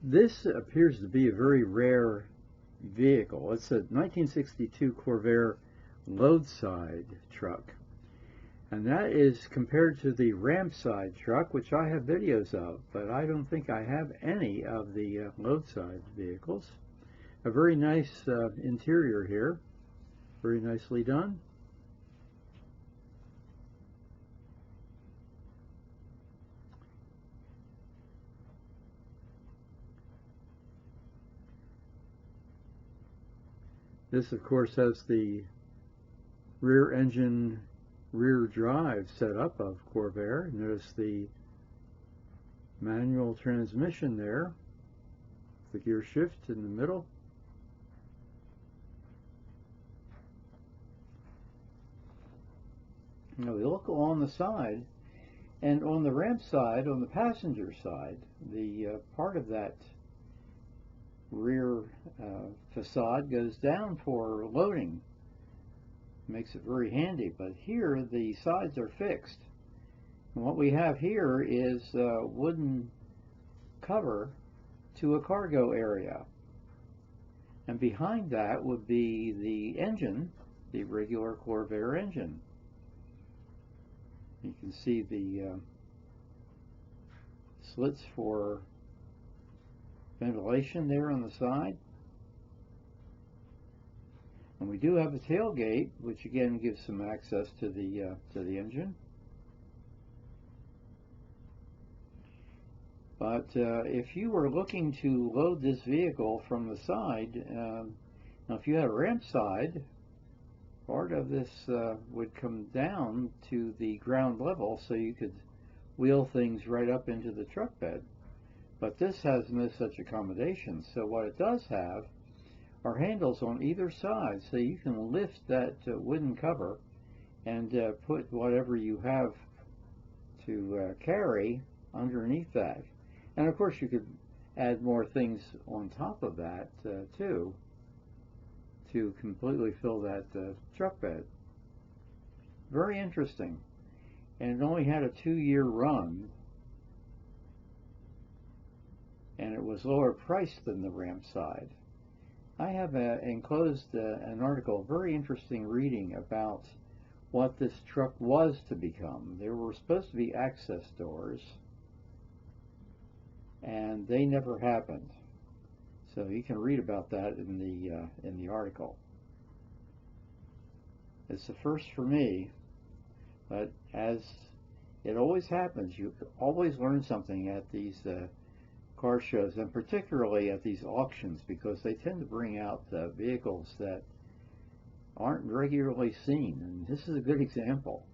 This appears to be a very rare vehicle. It's a 1962 Corvair Loadside truck. And that is compared to the Rampside truck, which I have videos of, but I don't think I have any of the Loadside vehicles. A very nice interior here, very nicely done. This, of course, has the rear engine, rear drive setup of Corvair. Notice the manual transmission there, the gear shift in the middle. Now we look along the side, and on the ramp side, on the passenger side, the part of that rear facade goes down for loading. Makes it very handy, but here the sides are fixed. And what we have here is a wooden cover to a cargo area. And behind that would be the engine, the regular Corvair engine. You can see the slits for ventilation there on the side. And we do have a tailgate, which again gives some access to the engine. But if you were looking to load this vehicle from the side, now if you had a ramp side, part of this would come down to the ground level, so you could wheel things right up into the truck bed. But this has no such accommodation. So what it does have are handles on either side, so you can lift that wooden cover and put whatever you have to carry underneath that. And of course you could add more things on top of that too, to completely fill that truck bed. Very interesting. And it only had a 2-year run, and it was lower priced than the ramp side. I have enclosed an article, very interesting reading about what this truck was to become. There were supposed to be access doors, and they never happened. So you can read about that in the article. It's the first for me, but as it always happens, you always learn something at these car shows, and particularly at these auctions, because they tend to bring out vehicles that aren't regularly seen, and this is a good example.